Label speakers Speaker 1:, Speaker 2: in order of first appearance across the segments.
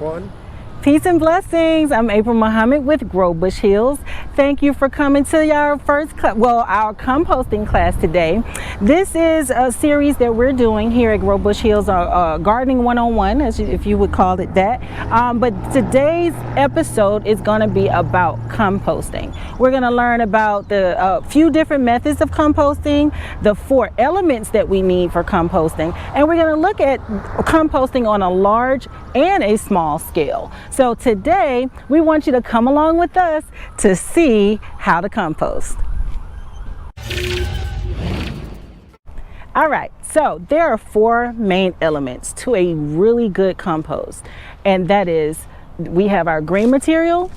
Speaker 1: everyone.
Speaker 2: Peace and blessings. I'm April Muhammad with Grow Bush Hills. Thank you for coming to our our composting class today. This is a series that we're doing here at Grow Bush Hills, Gardening 101, if you would call it that. But today's episode is going to be about composting. We're going to learn about the few different methods of composting, the 4 elements that we need for composting, and we're going to look at composting on a large and a small scale. So today we want you to come along with us to see how to compost. All right, so there are 4 main elements to a really good compost, and that is we have our green material,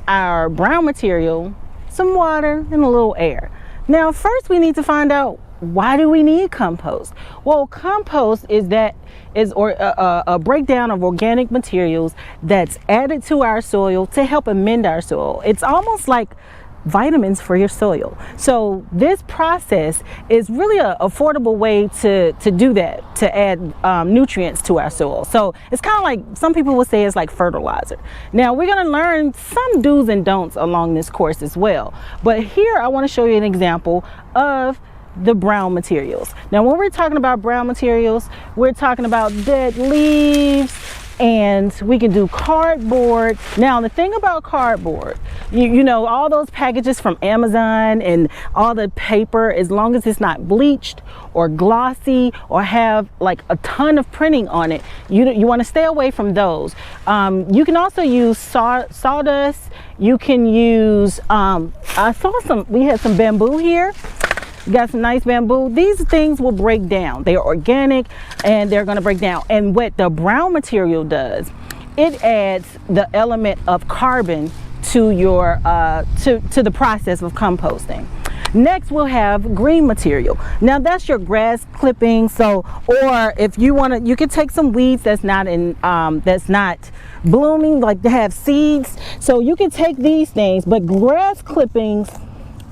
Speaker 2: our brown material, some water, and a little air. Now first we need to find out, why do we need compost? Well, compost is a breakdown of organic materials that's added to our soil to help amend our soil. It's almost like vitamins for your soil. So this process is really an affordable way to do that, to add nutrients to our soil. So it's kind of like, some people would say it's like fertilizer. Now we're going to learn some do's and don'ts along this course as well. But here I want to show you an example of the brown materials. Now when we're talking about brown materials, we're talking about dead leaves, and we can do cardboard. Now the thing about cardboard, you know, all those packages from Amazon and all the paper, as long as it's not bleached or glossy or have like a ton of printing on it, you want to stay away from those. You can also use sawdust. You can use we had some bamboo here. We got some nice bamboo. These things will break down. They are organic and they're going to break down. And what the brown material does, it adds the element of carbon to your to the process of composting. Next we'll have green material. Now that's your grass clippings. So, or if you want to, you can take some weeds that's not blooming, like they have seeds. So you can take these things, but grass clippings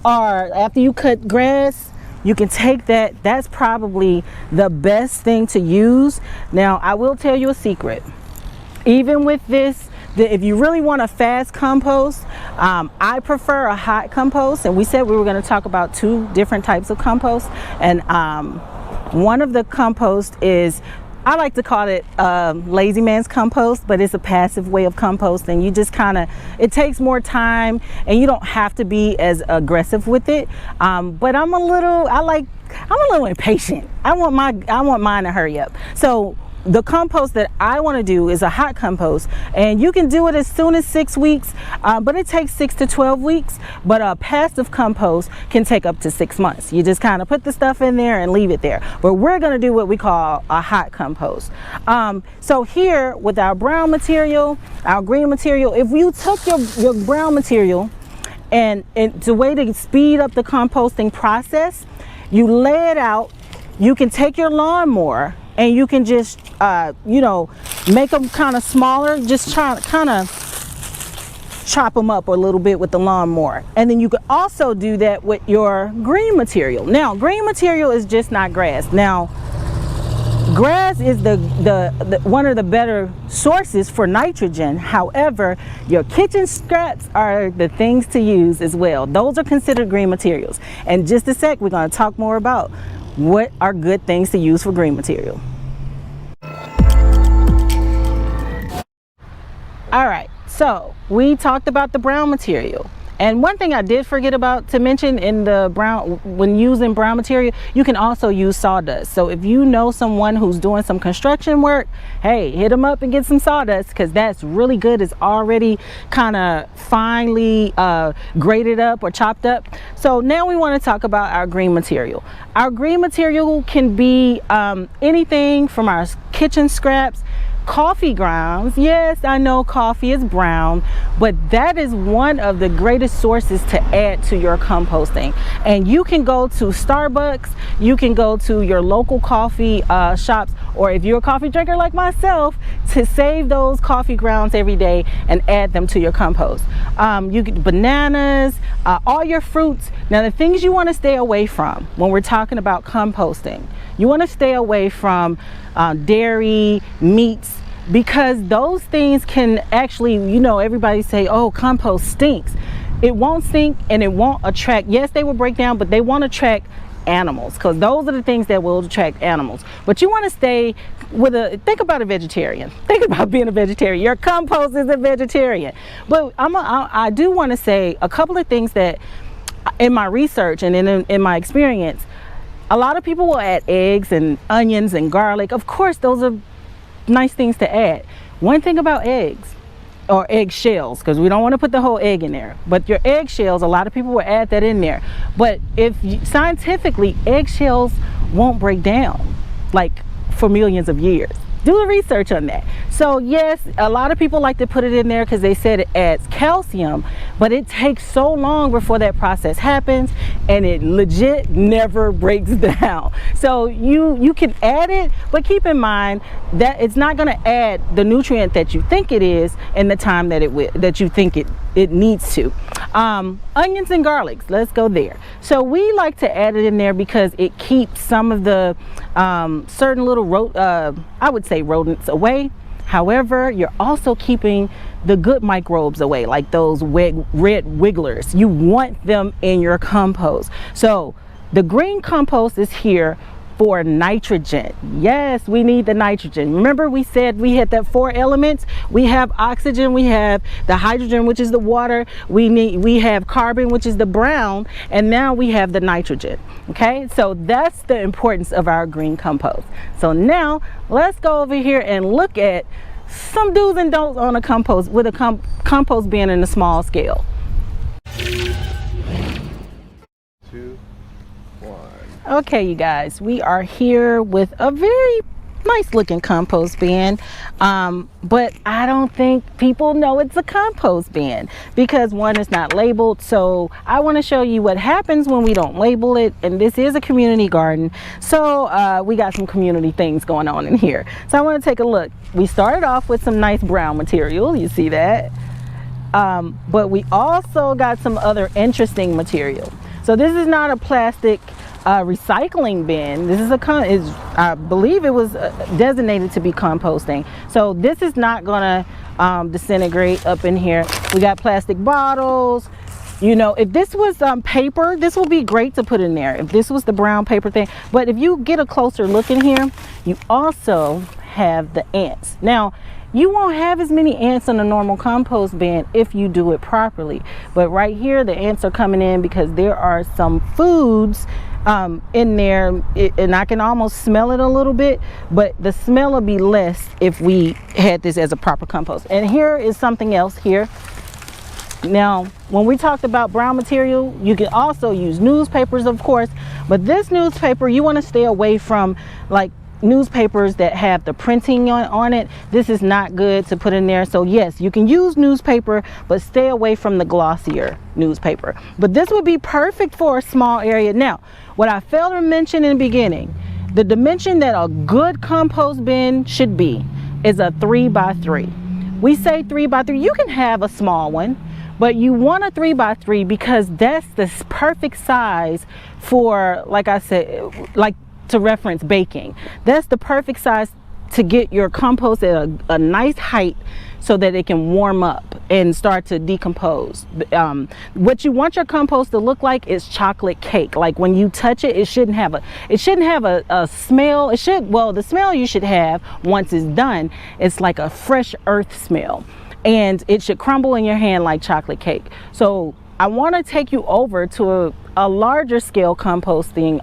Speaker 2: are, after you cut grass, you can take that. That's probably the best thing to use. Now I will tell you a secret. Even with this, if you really want a fast compost, I prefer a hot compost, and we said we were going to talk about 2 different types of compost, and one of the compost is, I like to call it lazy man's compost, but it's a passive way of composting. You just it takes more time and you don't have to be as aggressive with it. But I'm a little impatient. I want mine to hurry up. So the compost that I want to do is a hot compost, and you can do it as soon as 6 weeks, but it takes 6 to 12 weeks. But a passive compost can take up to 6 months. You just kind of put the stuff in there and leave it there. But we're going to do what we call a hot compost. So here with our brown material, our green material, if you took your brown material and the way to speed up the composting process, you lay it out. You can take your lawnmower and you can just make them kind of smaller. Just kind of chop them up a little bit with the lawnmower. And then you can also do that with your green material. Now green material is just not grass. Now grass is the one of the better sources for nitrogen. However, your kitchen scraps are the things to use as well. Those are considered green materials. And just a sec, we're going to talk more about what are good things to use for green material. All right, so we talked about the brown material. And one thing I did forget about to mention in the brown, when using brown material, you can also use sawdust. So if you know someone who's doing some construction work, hey, hit them up and get some sawdust, because that's really good. It's already kind of finely grated up or chopped up. So now we want to talk about our green material. Our green material can be anything from our kitchen scraps, coffee grounds. Yes, I know coffee is brown, but that is one of the greatest sources to add to your composting. And you can go to Starbucks, you can go to your local coffee shops, or if you're a coffee drinker like myself, to save those coffee grounds every day and add them to your compost. You get bananas, all your fruits. Now the things you want to stay away from when we're talking about composting, you want to stay away from dairy, meats, because those things can actually, you know, everybody say, oh, compost stinks. It won't stink and it won't attract, yes, they will break down, but they won't attract animals, because those are the things that will attract animals. But you want to stay with think about a vegetarian. Think about being a vegetarian. Your compost is a vegetarian. But I do want to say a couple of things that in my research and in my experience, a lot of people will add eggs and onions and garlic. Of course, those are nice things to add. One thing about eggs, or egg shells, because we don't want to put the whole egg in there, but your egg shells, a lot of people will add that in there. But scientifically, egg shells won't break down like for millions of years. Do the research on that. So yes, a lot of people like to put it in there because they said it adds calcium, but it takes so long before that process happens, and it legit never breaks down. So you can add it, but keep in mind that it's not going to add the nutrient that you think it is in the time that you think it needs to. Onions and garlics, let's go there. So we like to add it in there because it keeps some of the certain little I would say rodents away. However, you're also keeping the good microbes away, like those red wigglers. You want them in your compost. So the green compost is here for nitrogen. Yes, we need the nitrogen. Remember we said we had that 4 elements. We have oxygen, we have the hydrogen, which is the water, we have carbon, which is the brown, and now we have the nitrogen. Okay, so that's the importance of our green compost. So now let's go over here and look at some do's and don'ts on a compost, with a compost being in a small scale.
Speaker 1: 2, 1.
Speaker 2: Okay, you guys, we are here with a very nice looking compost bin, but I don't think people know it's a compost bin because one is not labeled. So I want to show you what happens when we don't label it, and this is a community garden, so we got some community things going on in here. So I want to take a look. We started off with some nice brown material, you see that, but we also got some other interesting material. So this is not a plastic recycling bin. This is I believe it was designated to be composting. So this is not gonna disintegrate up in here. We got plastic bottles. You know, if this was paper, this would be great to put in there, if this was the brown paper thing. But if you get a closer look in here, you also have the ants. Now, you won't have as many ants in a normal compost bin if you do it properly. But right here, the ants are coming in because there are some foods in there, and I can almost smell it a little bit, but the smell will be less if we had this as a proper compost. And here is something else here. Now, when we talked about brown material, you can also use newspapers, of course, but this newspaper, you want to stay away from like newspapers that have the printing on it. This is not good to put in there. So yes, you can use newspaper, but stay away from the glossier newspaper. But this would be perfect for a small area. Now, what I failed to mention in the beginning, the dimension that a good compost bin should be is a 3x3. We say 3x3. You can have a small one, but you want a 3x3 because that's the perfect size for, like I said, like to reference baking. That's the perfect size to get your compost at a nice height so that it can warm up and start to decompose. What you want your compost to look like is chocolate cake. Like when you touch it, it shouldn't have a smell. The smell you should have once it's done, it's like a fresh earth smell, and it should crumble in your hand like chocolate cake. So I want to take you over to a larger scale composting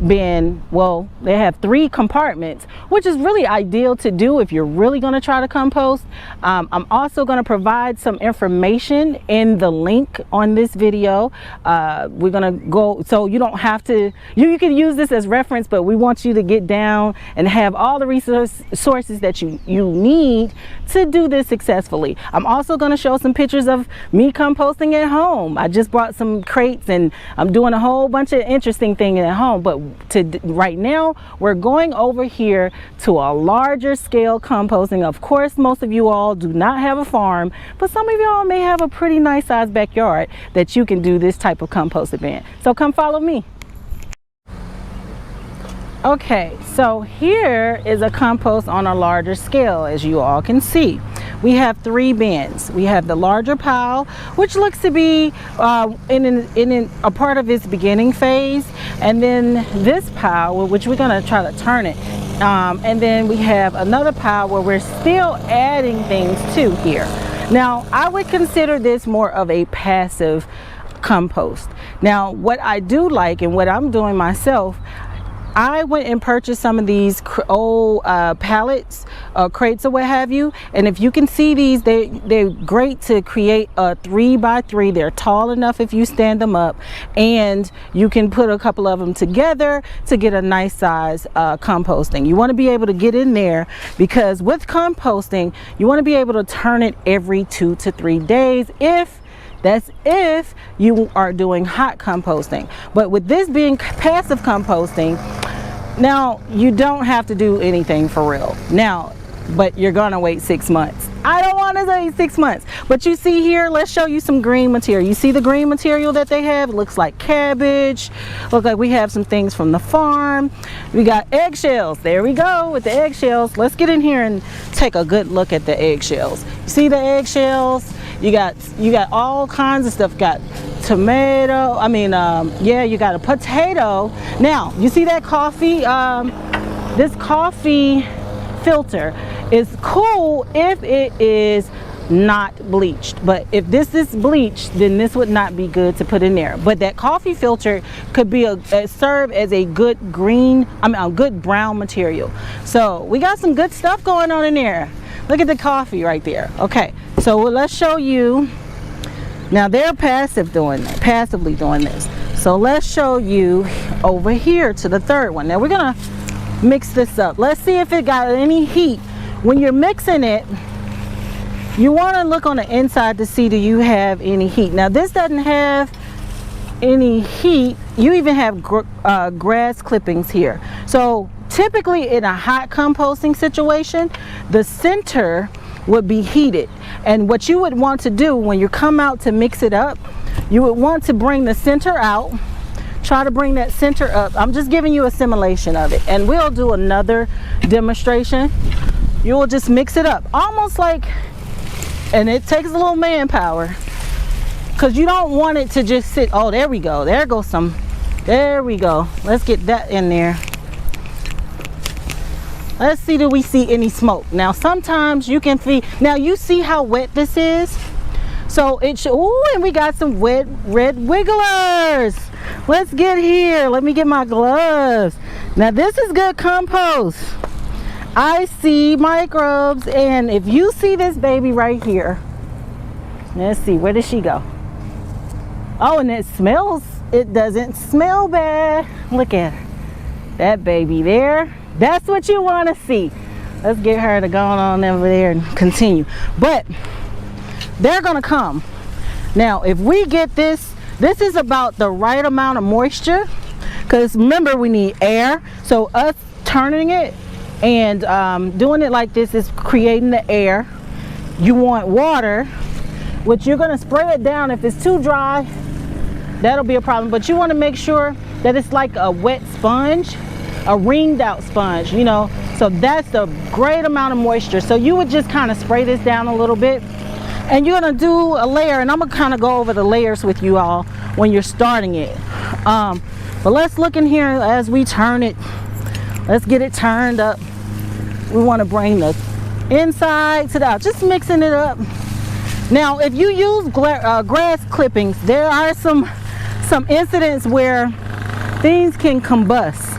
Speaker 2: bin. Well, they have 3 compartments, which is really ideal to do if you're really going to try to compost. I'm also going to provide some information in the link on this video. We're going to go, so you don't have to, you can use this as reference, but we want you to get down and have all the resources that you need to do this successfully. I'm also going to show some pictures of me composting at home. I just brought some crates and I'm doing a whole bunch of interesting things at home, but right now we're going over here to a larger scale composting. Of course, most of you all do not have a farm, but some of y'all may have a pretty nice sized backyard that you can do this type of composting bin. So come follow me. Okay, so here is a compost on a larger scale, as you all can see. We have 3 bins. We have the larger pile, which looks to be in a part of its beginning phase, and then this pile, which we're going to try to turn it, and then we have another pile where we're still adding things to here. Now, I would consider this more of a passive compost. Now, what I do like and what I'm doing myself, I went and purchased some of these old pallets, crates or what have you, and if you can see these, they're great to create a 3x3. They're tall enough if you stand them up, and you can put a couple of them together to get a nice size composting. You want to be able to get in there, because with composting you want to be able to turn it every 2 to 3 days, that's if you are doing hot composting. But with this being passive composting, now you don't have to do anything for real now, but you're gonna wait 6 months. I don't want to wait 6 months, but you see here, let's show you some green material. You see the green material that they have? It looks like cabbage. Look like we have some things from the farm. We got eggshells. There we go with the eggshells. Let's get in here and take a good look at the eggshells. You see the eggshells? You got all kinds of stuff. Got tomato, yeah, you got a potato. Now you see that coffee, this coffee filter is cool if it is not bleached, but if this is bleached, then this would not be good to put in there. But that coffee filter could be serve as a good good brown material. So we got some good stuff going on in there. Look at the coffee right there. Okay, so let's show you. Now they're passively doing this. So let's show you over here to the third one. Now we're gonna mix this up. Let's see if it got any heat. When you're mixing it, you want to look on the inside to see, do you have any heat? Now this doesn't have any heat. You even have grass clippings here. So typically in a hot composting situation, the center would be heated, and what you would want to do when you come out to mix it up, you would want to bring the center out. Try to bring that center up. I'm just giving you a simulation of it, and we'll do another demonstration. You will just mix it up almost like, and it takes a little manpower, because you don't want it to just sit. Oh, there we go. There goes some. There we go. Let's get that in there. Let's see, do we see any smoke? Now sometimes you can see, now you see how wet this is? So it should, ooh, and we got some wet red wigglers. Let's get here. Let me get my gloves. Now this is good compost. I see microbes, and if you see this baby right here, let's see, where did she go? Oh, and it doesn't smell bad. Look at her. That baby there. That's what you want to see. Let's get her to go on over there and continue. But they're gonna come. Now if we get this is about the right amount of moisture, because remember, we need air. So us turning it and doing it like this is creating the air. You want water, which you're gonna spray it down. If it's too dry, that'll be a problem, but you want to make sure that it's like a wet sponge, a ringed out sponge, you know. So that's the great amount of moisture. So you would just kind of spray this down a little bit, and you're gonna do a layer, and I'm gonna kind of go over the layers with you all when you're starting it. But let's look in here as we turn it. Let's get it turned up. We want to bring the inside to the out, just mixing it up. Now if you use grass clippings, there are some incidents where things can combust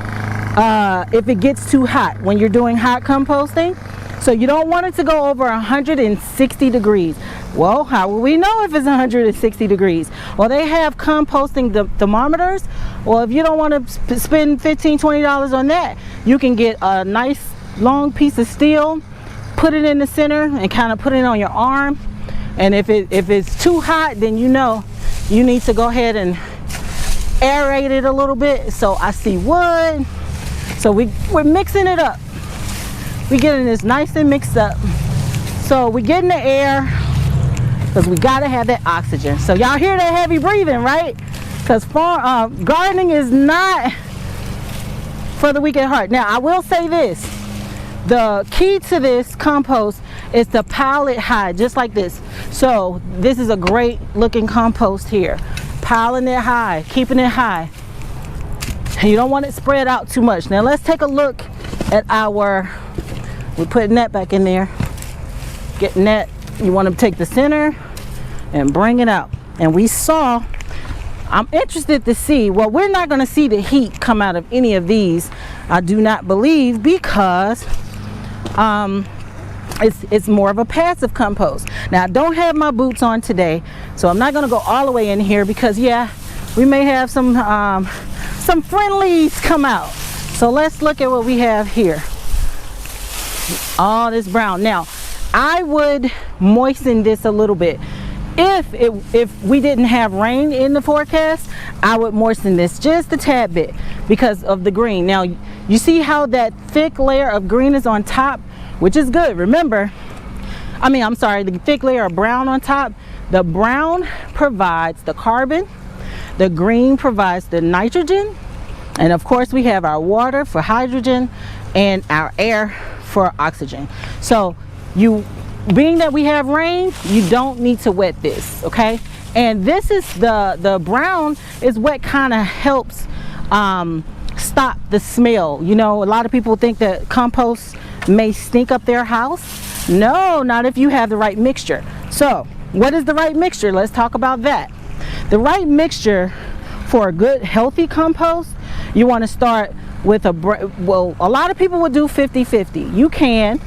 Speaker 2: if it gets too hot when you're doing hot composting. So you don't want it to go over 160 degrees. Well, how will we know if it's 160 degrees? Well, they have composting thermometers. Well, if you don't want to spend $15, $20 on that, you can get a nice long piece of steel, put it in the center, and kind of put it on your arm. And if it's too hot, then you know you need to go ahead and aerate it a little bit. So I see wood. So we're mixing it up. We're getting this nice and mixed up. So we're getting the air, because we gotta have that oxygen. So y'all hear that heavy breathing, right? Because gardening is not for the weak at heart. Now I will say this, the key to this compost is to pile it high, just like this. So this is a great looking compost here, piling it high, keeping it high. You don't want it spread out too much. Now let's take a look at our, we're putting that back in there, getting that, you want to take the center and bring it out. And we saw, I'm interested to see, well, we're not going to see the heat come out of any of these, I do not believe, because it's more of a passive compost. Now I don't have my boots on today, so I'm not going to go all the way in here, because yeah, we may have some friendlies come out. So let's look at what we have here. All this brown. Now I would moisten this a little bit. If we didn't have rain in the forecast, I would moisten this just a tad bit because of the green. Now you see how that thick layer of green is on top, which is good. Remember, the thick layer of brown on top. The brown provides the carbon, the green provides the nitrogen, and of course we have our water for hydrogen and our air for oxygen. So being that we have rain, you don't need to wet this, okay? And this is the brown is what kind of helps stop the smell. You know, a lot of people think that compost may stink up their house. No, not if you have the right mixture. So what is the right mixture? Let's talk about that. The right mixture for a good healthy compost, you want to start with a lot of people would do 50-50. You can,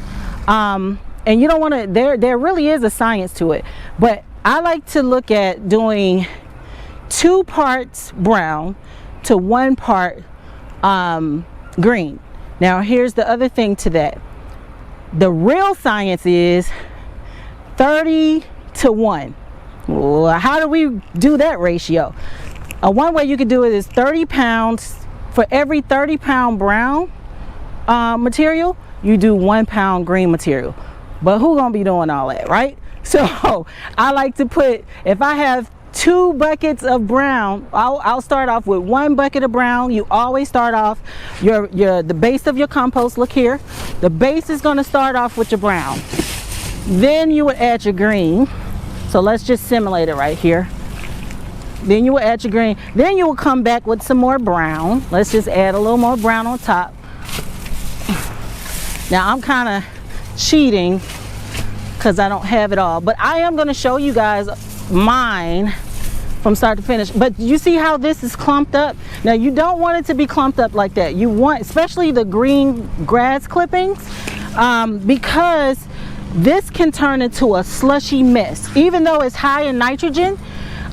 Speaker 2: and you don't want to, there really is a science to it, but I like to look at doing 2 parts brown to 1 part green. Now here's the other thing to that. The real science is 30-1. Well, how do we do that ratio? One way you could do it is 30 pounds. For every 30-pound brown material, you do 1 pound green material. But who gonna be doing all that, right? So I like to put, if I have 2 buckets of brown, I'll start off with 1 bucket of brown. You always start off the base of your compost. Look here, the base is going to start off with your brown, then you would add your green. So let's just simulate it right here. Then you will add your green, then you will come back with some more brown. Let's just add a little more brown on top. Now I'm kind of cheating because I don't have it all, but I am going to show you guys mine from start to finish. But you see how this is clumped up? Now you don't want it to be clumped up like that. You want, especially the green grass clippings, because this can turn into a slushy mess. Even though it's high in nitrogen,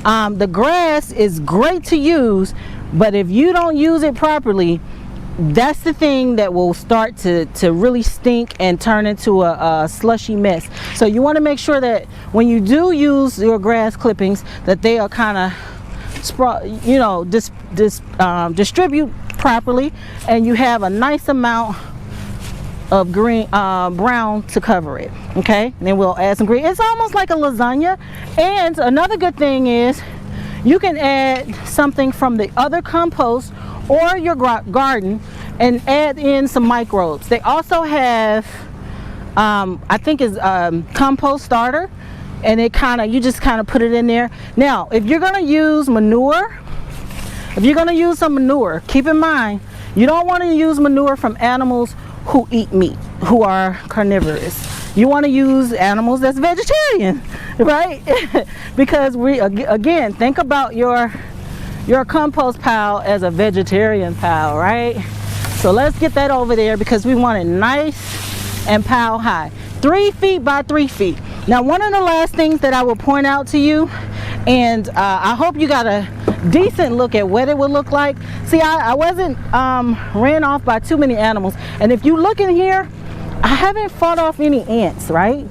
Speaker 2: the grass is great to use, but if you don't use it properly, that's the thing that will start to really stink and turn into a slushy mess. So you want to make sure that when you do use your grass clippings, that they are kind of distribute properly, and you have a nice amount of green brown to cover it. Okay, and then we'll add some green. It's almost like a lasagna. And another good thing is you can add something from the other compost or your garden and add in some microbes. They also have I think is compost starter, and it you just kind of put it in there. Now if you're going to use manure, if you're going to use some manure, keep in mind you don't want to use manure from animals who eat meat, who are carnivorous. You want to use animals that's vegetarian, right? Because again, think about your compost pile as a vegetarian pile, right? So let's get that over there because we want it nice and pile high, 3 feet by 3 feet. Now one of the last things that I will point out to you, and I hope you got a decent look at what it would look like. See, I wasn't ran off by too many animals, and if you look in here, I haven't fought off any ants, right?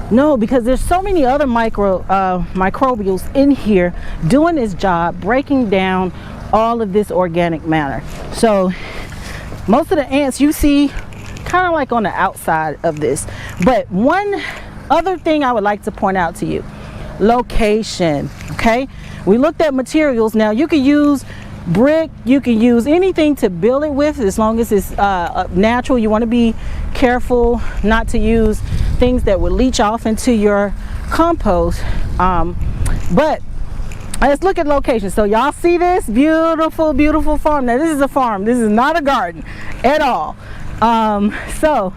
Speaker 2: No, because there's so many other microbials in here doing this job, breaking down all of this organic matter. So most of the ants you see kind of like on the outside of this. But one other thing I would like to point out to you, location. Okay, we looked at materials. Now you could use brick. You can use anything to build it with, as long as it's natural. You want to be careful not to use things that would leach off into your compost. But let's look at location. So y'all see this beautiful, beautiful farm. Now this is a farm. This is not a garden at all. So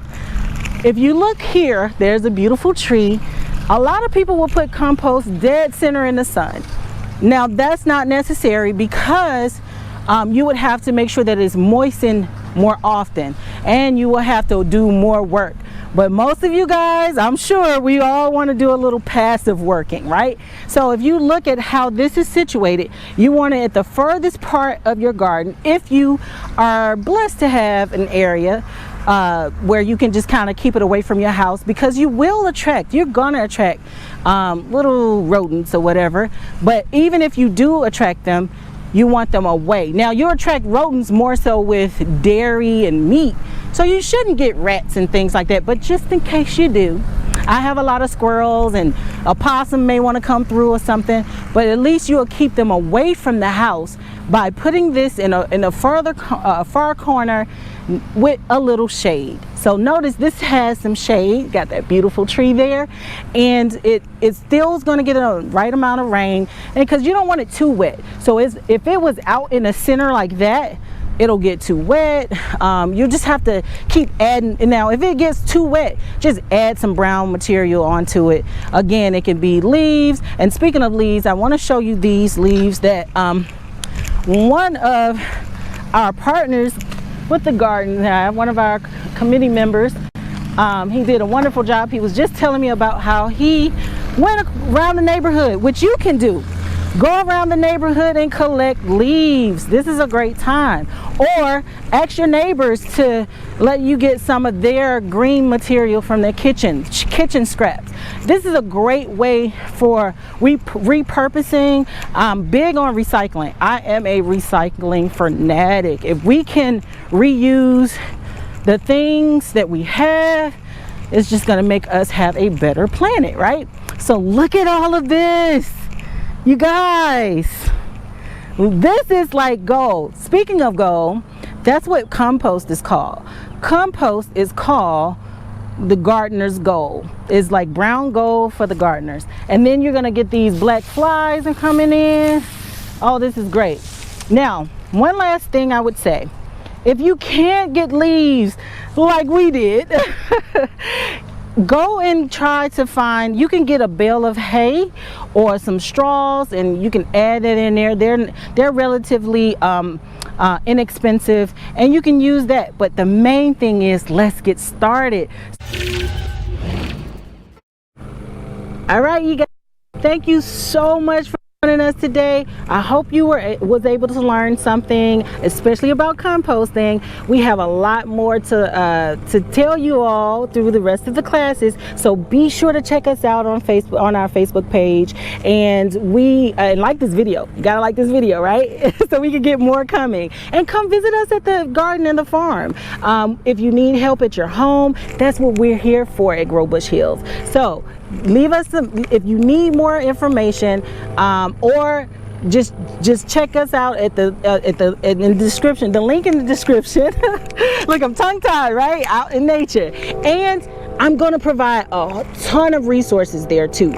Speaker 2: if you look here, there's a beautiful tree. A lot of people will put compost dead center in the sun. Now that's not necessary, because you would have to make sure that it's moistened more often, and you will have to do more work. But most of you guys, I'm sure we all want to do a little passive working, right? So if you look at how this is situated, you want it at the furthest part of your garden. If you are blessed to have an area where you can just kind of keep it away from your house, because you're gonna attract little rodents or whatever. But even if you do attract them, you want them away. Now you attract rodents more so with dairy and meat, so you shouldn't get rats and things like that. But just in case you do, I have a lot of squirrels, and a possum may want to come through or something, but at least you'll keep them away from the house by putting this in a far corner with a little shade. So notice this has some shade, got that beautiful tree there, and it still is going to get a right amount of rain, and because you don't want it too wet. So if it was out in the center like that, it'll get too wet. You just have to keep adding. And now if it gets too wet, just add some brown material onto it. Again, it can be leaves. And speaking of leaves, I want to show you these leaves that one of our partners with the garden, one of our committee members, he did a wonderful job. He was just telling me about how he went around the neighborhood, which you can do. Go around the neighborhood and collect leaves. This is a great time. Or ask your neighbors to let you get some of their green material from their kitchen scraps. This is a great way for repurposing. I'm big on recycling. I am a recycling fanatic. If we can reuse the things that we have, it's just going to make us have a better planet, right? So look at all of this. You guys, this is like gold. Speaking of gold, that's what compost is called. Compost is called the gardener's gold. It's like brown gold for the gardeners. And then you're gonna get these black flies and coming in. Oh, this is great. Now, one last thing I would say. If you can't get leaves like we did, go and try to find, you can get a bale of hay or some straws, and you can add it in there. They're relatively inexpensive, and you can use that. But the main thing is, let's get started. All right, you guys, thank you so much for joining us today. I hope you was able to learn something, especially about composting. We have a lot more to tell you all through the rest of the classes, so be sure to check us out on Facebook, on our Facebook page. And like this video. You gotta like this video, right? So we can get more coming. And come visit us at the garden and the farm. If you need help at your home, that's what we're here for at Grow Bush Hills. So leave us if you need more information, or just check us out in the description, the link in the description. Look, I'm tongue-tied, right? Out in nature. And I'm going to provide a ton of resources there too.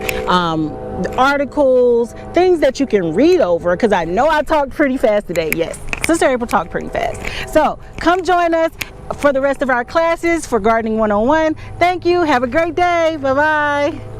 Speaker 2: Articles, things that you can read over, because I know I talked pretty fast today. Yes, Sister April talked pretty fast. So come join us for the rest of our classes for Gardening 101. Thank you. Have a great day. Bye-bye.